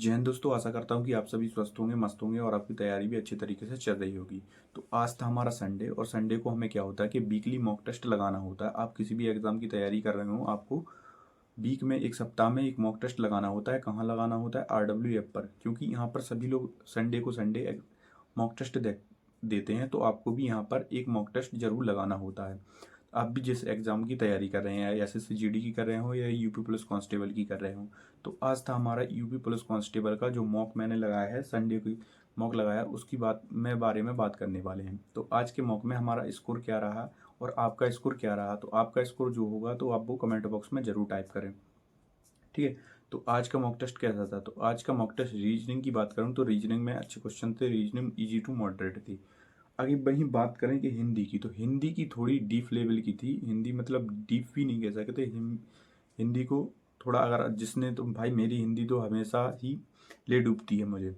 जय हिंद दोस्तों, आशा करता हूँ कि आप सभी स्वस्थ होंगे, मस्त होंगे और आपकी तैयारी भी अच्छी तरीके से चल रही होगी। तो आज था हमारा संडे और संडे को हमें क्या होता है कि वीकली मॉक टेस्ट लगाना होता है। आप किसी भी एग्जाम की तैयारी कर रहे हो, आपको वीक में एक सप्ताह में एक मॉक टेस्ट लगाना होता है। कहाँ लगाना होता है? RW ऐप पर, क्योंकि यहाँ पर सभी लोग संडे को संडे मॉक टेस्ट देते हैं। तो आपको भी यहाँ पर एक मॉक टेस्ट जरूर लगाना होता है। आप भी जिस एग्ज़ाम की तैयारी कर रहे हैं, SSC GD की कर रहे हो या यूपी पुलिस कांस्टेबल की कर रहे हो, तो आज था हमारा यूपी पुलिस कांस्टेबल का जो मॉक मैंने लगाया है, संडे की मॉक लगाया, उसकी बारे में बात करने वाले हैं। तो आज के मॉक में हमारा स्कोर क्या रहा और आपका स्कोर क्या रहा, तो आपका स्कोर जो होगा तो आप वो कमेंट बॉक्स में ज़रूर टाइप करें। ठीक है। तो आज का मॉक टेस्ट कैसा था? तो आज का मॉक टेस्ट रीजनिंग की बात करूँ तो रीजनिंग में अच्छे क्वेश्चन थे, रीजनिंग ईजी टू मॉडरेट थी। आगे वहीं बात करें कि हिंदी की, तो हिंदी की थोड़ी डीप लेवल की थी। हिंदी मतलब डीप भी नहीं कह सकते, हिंदी को थोड़ा, अगर जिसने, तो भाई मेरी हिंदी तो हमेशा ही ले डूबती है। मुझे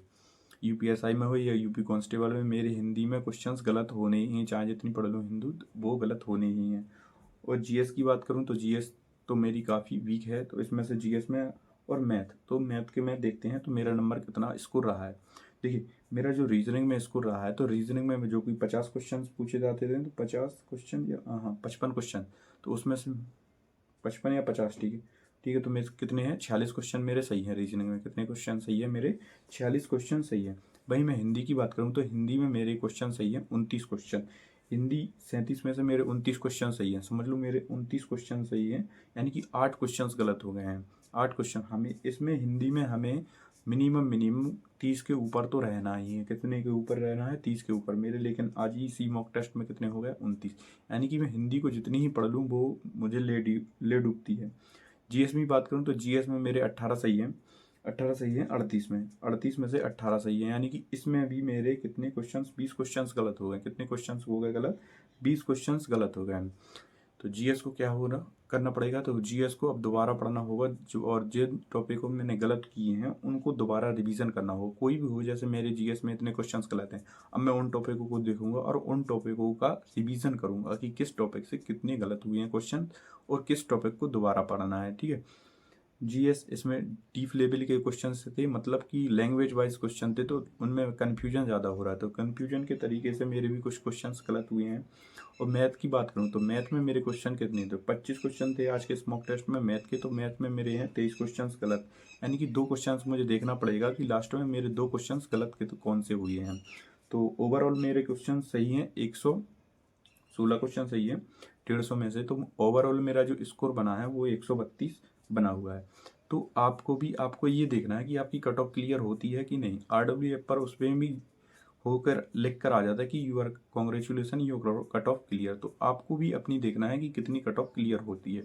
UPSI में हो या यूपी कांस्टेबल में, मेरी हिंदी में क्वेश्चंस गलत होने ही हैं, चाहे जितनी पढ़ लो हिंदू, वो गलत होने ही हैं। और GS की बात करूँ तो GS तो मेरी काफ़ी वीक है। तो इसमें से GS में और मैथ, तो मैथ के में देखते हैं तो मेरा नंबर कितना स्कोर रहा है। देखिए, मेरा जो रीजनिंग में स्कोर रहा है, तो रीजनिंग में जो कोई 50 क्वेश्चन पूछे जाते थे, तो 50 क्वेश्चन या हाँ 55 क्वेश्चन, तो उसमें से 55 या 50, ठीक है। ठीक है, तो मेरे कितने हैं? 46 क्वेश्चन मेरे सही हैं। रीजनिंग में कितने क्वेश्चन सही है मेरे? 46 क्वेश्चन सही है। वहीं मैं हिंदी की बात करूँ तो हिंदी में मेरे क्वेश्चन सही हैं 29 क्वेश्चन। हिंदी 37 में से मेरे 29 क्वेश्चन सही हैं। समझ लो मेरे 29 क्वेश्चन सही हैं, यानी कि 8 क्वेश्चन गलत हो गए हैं। 8 क्वेश्चन हमें इसमें, हिंदी में हमें मिनिमम 30 के ऊपर तो रहना ही है। कितने के ऊपर रहना है? 30 के ऊपर मेरे। लेकिन आज ही इसी मॉक टेस्ट में कितने हो गए? 29। यानी कि मैं हिंदी को जितनी ही पढ़ लूँ वो मुझे ले डूबती है। GS में बात करूँ तो GS में मेरे 18 सही हैं। 18 सही हैं 38 में, 38 में से 18 सही है, यानी कि इसमें भी मेरे कितने क्वेश्चंस? 20 क्वेश्चंस गलत हो गए। कितने क्वेश्चंस हो गए गलत? 20 क्वेश्चंस गलत हो गए। तो GS को क्या होना करना पड़ेगा? तो GS को अब दोबारा पढ़ना होगा, जो और जिन टॉपिकों में मैंने गलत किए हैं उनको दोबारा रिवीजन करना होगा। कोई भी हो, जैसे मेरे GS में इतने क्वेश्चंस गलत हैं, अब मैं उन टॉपिकों को देखूंगा और उन टॉपिकों का रिवीजन करूंगा कि किस टॉपिक से कितने गलत हुए हैं क्वेश्चन और किस टॉपिक को दोबारा पढ़ना है। ठीक है। GS इसमें डीप लेवल के क्वेश्चन थे, मतलब कि लैंग्वेज वाइज क्वेश्चन थे, तो उनमें कन्फ्यूजन ज़्यादा हो रहा था। तो कन्फ्यूजन के तरीके से मेरे भी कुछ क्वेश्चंस गलत हुए हैं। और मैथ की बात करूँ तो मैथ में मेरे क्वेश्चन कितने थे? 25 क्वेश्चन थे आज के स्मॉक टेस्ट में मैथ के, तो मैथ में मेरे हैं 23 क्वेश्चन गलत। यानी कि 2 क्वेश्चन मुझे देखना पड़ेगा कि लास्ट में मेरे 2 क्वेश्चन गलत के तो कौन से हुए हैं। तो ओवरऑल मेरे क्वेश्चन सही हैं, 116 क्वेश्चन सही है 150 में से। तो ओवरऑल मेरा जो स्कोर बना है वो 132 बना हुआ है। तो आपको ये देखना है कि आपकी कट ऑफ क्लियर होती है कि नहीं। RW ऐप पर उस पर भी होकर लिख कर आ जाता है कि your congratulation your cut off clear. तो आपको भी अपनी देखना है कि कितनी कट ऑफ क्लियर होती है।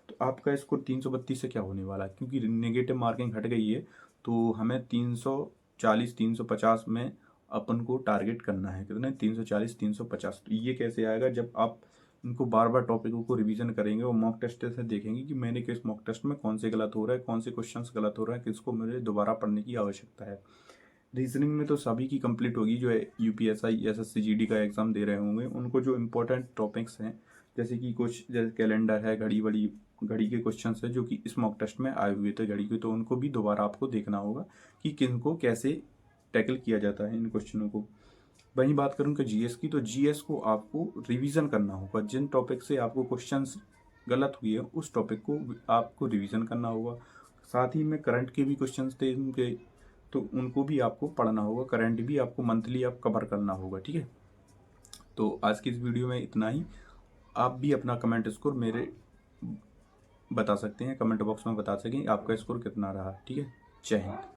तो आपका स्कोर 332 से क्या होने वाला है, क्योंकि नेगेटिव मार्किंग हट गई है, तो हमें 340 350 में अपन को टारगेट करना है। कितने? 340 350। तो ये कैसे आएगा? जब आप इनको बार बार टॉपिकों को रिवीजन करेंगे और मॉक टेस्ट से देखेंगे कि मैंने किस मॉक टेस्ट में कौन से गलत हो रहा है, कौन से क्वेश्चंस गलत हो रहा है, किसको मुझे दोबारा पढ़ने की आवश्यकता है। रीजनिंग में तो सभी की कंप्लीट होगी जो UPSI SSC GD का एग्ज़ाम दे रहे होंगे। उनको जो इम्पोर्टेंट टॉपिक्स हैं, जैसे कि कुछ जैसे कैलेंडर है, घड़ी के क्वेश्चन है जो कि इस मॉक टेस्ट में आए हुए थे घड़ी के, तो उनको भी दोबारा आपको देखना होगा कि किनको कैसे टैकल किया जाता है इन क्वेश्चनों को। वहीं बात करूँ कि GS की, तो GS को आपको रिवीजन करना होगा। जिन टॉपिक से आपको क्वेश्चंस गलत हुए हैं उस टॉपिक को आपको रिवीजन करना होगा। साथ ही में करंट के भी क्वेश्चंस थे उनके, तो उनको भी आपको पढ़ना होगा। करंट भी आपको मंथली आप कवर करना होगा। ठीक है। तो आज की इस वीडियो में इतना ही। आप भी अपना कमेंट स्कोर मेरे बता सकते हैं, कमेंट बॉक्स में बता सकें आपका स्कोर कितना रहा। ठीक है। जय हिंद।